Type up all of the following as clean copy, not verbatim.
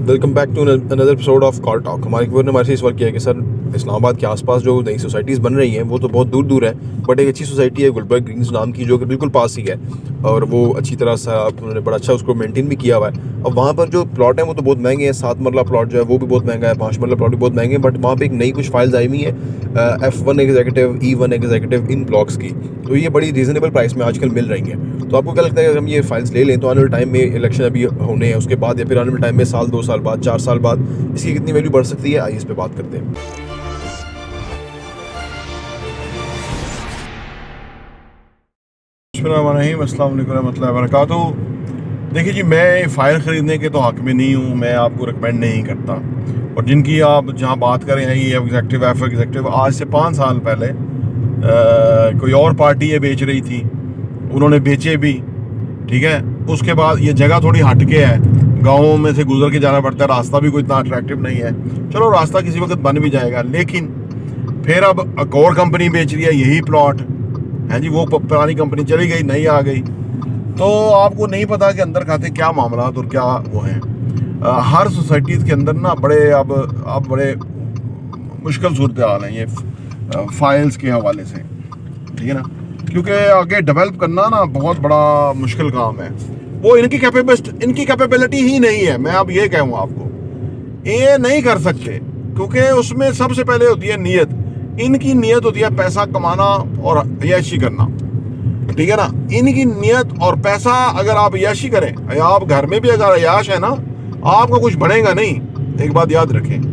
Welcome back to another episode of car talk. हमारे viewer ने हमारे से इस बार किया कि सर इस्लामाबाद के आसपास जो नई सोसाइटीज़ बन रही हैं वो तो बहुत दूर दूर है, बट एक अच्छी सोसाइटी है गुलबर्ग ग्रीन्स नाम की जो कि बिल्कुल पास ही है और वो अच्छी तरह से उन्होंने बड़ा अच्छा उसको मेंटेन भी किया हुआ है। अब वहाँ पर जो प्लॉट हैं वो तो बहुत महंगे हैं, 7 मरला प्लॉट जो है वो भी बहुत महंगा है, 5 मरला प्लॉट भी बहुत महंगे हैं, बट वहाँ पर एक नई कुछ फाइल्स आई हुई है F1 एग्जीक्यूटिव E1 एग्जीक्यूटिव इन ब्लॉक्स की, तो ये बड़ी रीज़नेबल प्राइस में आजकल मिल रही हैं। तो आपको क्या लगता है अगर हम ये फाइल्स ले लें तो आने वाले टाइम में इलेक्शन अभी होने हैं उसके बाद या फिर आने वाले टाइम में साल 2 साल बाद 4 साल बाद इसकी कितनी वैल्यू बढ़ सकती है? आइए इस पे बात करते हैं। अस्सलाम वालेकुम रहमतुल्लाहि व बरकातुहू। देखिए जी, मैं फाइल ख़रीदने के तो हक़ में नहीं हूँ, मैं आपको रिकमेंड नहीं करता। और जिनकी आप जहाँ बात करें हैं ये एग्जीक्यूटिव आज से 5 साल पहले कोई और पार्टी ये बेच रही थी, उन्होंने बेचे भी, ठीक है। उसके बाद ये जगह थोड़ी हटके है, गाँवों में से गुजर के जाना पड़ता है, रास्ता भी कोई इतना अट्रैक्टिव नहीं है। चलो रास्ता किसी वक्त बन भी जाएगा, लेकिन फिर अब एक और कंपनी बेच रही है यही प्लॉट है जी। वो पुरानी कंपनी चली गई, नई आ गई, तो आपको नहीं पता कि अंदर खाते क्या मामला और क्या वो हैं। हर सोसाइटीज़ के अंदर ना बड़े अब बड़े मुश्किल सूरत हाल हैं ये फाइल्स के हवाले से, ठीक है ना, क्योंकि आगे डेवलप करना ना बहुत बड़ा मुश्किल काम है। वो इनकी कैपेबिलिटी ही नहीं है। मैं अब ये कहूँ आपको, ये नहीं कर सकते, क्योंकि उसमें सबसे पहले होती है नीयत। इनकी नीयत होती है पैसा कमाना और अय्याशी करना, ठीक है ना। इनकी नीयत और पैसा, अगर आप अय्याशी करें, आप घर में भी अगर अय्याश है ना, आपका कुछ बनेगा नहीं। एक बात याद रखें,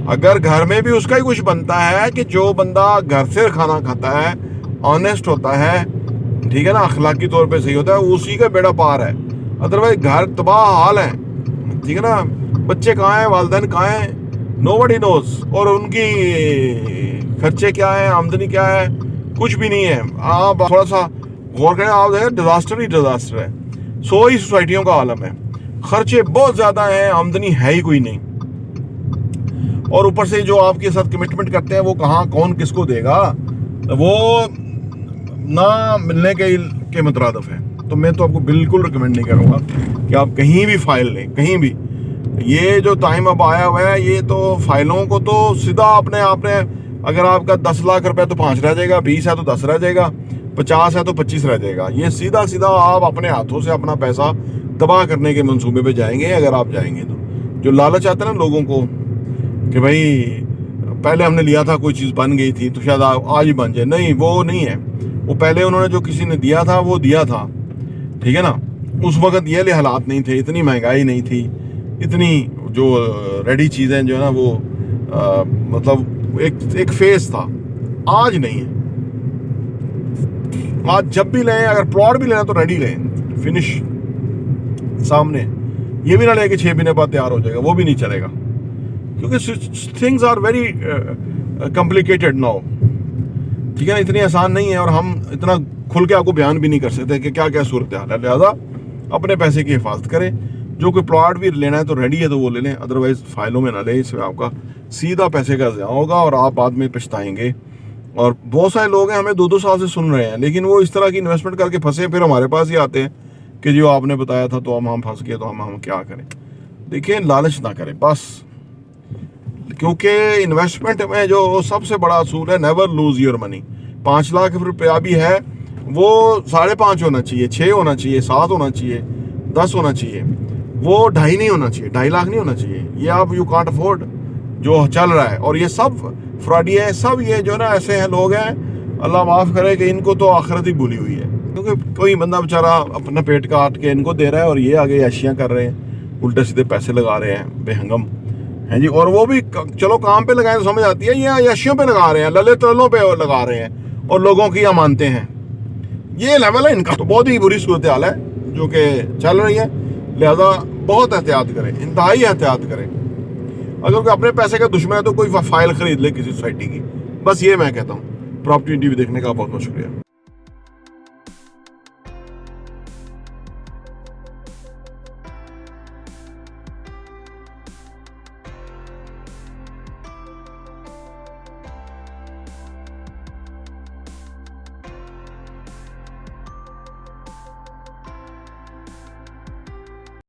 अगर घर में भी उसका ही कुछ बनता है कि जो बंदा घर से खाना खाता है, ऑनेस्ट होता है, ठीक है ना, अखलाकी तौर पे सही होता है, उसी का बेड़ा पार है। अदरवाइज घर तबाह हाल है, ठीक है ना। बच्चे कहाँ हैं, वालिदैन कहाँ हैं, नोबडी नोज, और उनकी खर्चे क्या है, आमदनी क्या है, कुछ भी नहीं है। आप थोड़ा सा गौर करें, आप देखें डिजास्टर ही डिजास्टर है। 100 ही सोसाइटियों का आलम है, खर्चे बहुत ज्यादा हैं, आमदनी है ही कोई नहीं। और ऊपर से जो आपके साथ कमिटमेंट करते हैं वो कहाँ कौन किसको देगा, वो ना मिलने के मुतरादिफ है। तो मैं तो आपको बिल्कुल रिकमेंड नहीं करूँगा कि आप कहीं भी फाइल लें, कहीं भी। ये जो टाइम अब आया हुआ है, ये तो फाइलों को तो सीधा आपने अगर आपका 10 लाख रुपए तो 5 रह जाएगा, 20 है तो 10 रह जाएगा, 50 है तो 25 रह जाएगा। ये सीधा सीधा आप अपने हाथों से अपना पैसा तबाह करने के मंसूबे पे जाएंगे अगर आप जाएंगे तो। जो लालच आता है ना लोगों को कि भाई पहले हमने लिया था, कोई चीज़ बन गई थी तो शायद आज ही बन जाए, नहीं, वो नहीं है। वो पहले उन्होंने जो किसी ने दिया था वो दिया था, ठीक है ना। उस वक्त ये हालात नहीं थे, इतनी महंगाई नहीं थी, इतनी जो रेडी चीज़ें जो है ना वो मतलब एक फेस था। आज नहीं है। आज जब भी लें, अगर प्लॉट भी लेना तो रेडी लें, फिनिश सामने। ये भी ना लेके 6 महीने बाद तैयार हो जाएगा, वो भी नहीं चलेगा, क्योंकि things are very complicated now, ठीक है ना। इतनी आसान नहीं है और हम इतना खुल के आपको बयान भी नहीं कर सकते कि क्या क्या सूरत हाल है। लिहाजा अपने पैसे की हिफाजत करें। जो कोई प्लॉट भी लेना है तो रेडी है तो वो ले लें, अदरवाइज फाइलों में ना लें। इसमें आपका सीधा पैसे का ज़िया होगा और आप बाद में पछताएंगे। और बहुत सारे लोग हैं, हमें 2-2 साल से सुन रहे हैं, लेकिन वो इस तरह की इन्वेस्टमेंट करके फंसे, फिर हमारे पास ही आते हैं कि जो आपने बताया था तो हम फंस गए, तो हम क्या करें। देखिए, लालच ना करें बस, क्योंकि इन्वेस्टमेंट में जो सबसे बड़ा असूल है, never lose your money. 5 lakh रुपया भी है, वो 5.5 होना चाहिए, 6 होना चाहिए, 7 होना चाहिए, 10 होना चाहिए, वो 2.5 नहीं होना चाहिए, 2.5 लाख नहीं होना चाहिए। ये आप यू कांट अफोर्ड जो चल रहा है। और ये सब फ्रॉडी है, सब ये जो ना ऐसे हैं लोग हैं, अल्लाह माफ़ करे कि इनको तो आखिरत ही भूली हुई है। क्योंकि कोई बंदा बेचारा अपना पेट काट के इनको दे रहा है और ये आगे याशियाँ कर रहे हैं, उल्टे सीधे पैसे लगा रहे हैं बेहंगम, हैं जी। और वो भी चलो काम पे लगाए तो समझ आती है, ये याशियों पे लगा रहे हैं, लले तलों पे लगा रहे हैं और लोगों की मानते हैं। ये लेवल है इनका। तो बहुत ही बुरी सूरत हाल है जो कि चल रही है। लिहाजा बहुत एहतियात करें, इंतहाई एहतियात करें। अगर कोई अपने पैसे का दुश्मन है तो कोई फाइल खरीद ले किसी सोसाइटी की, बस ये मैं कहता हूँ। प्रॉपर्टी टीवी देखने का बहुत बहुत शुक्रिया।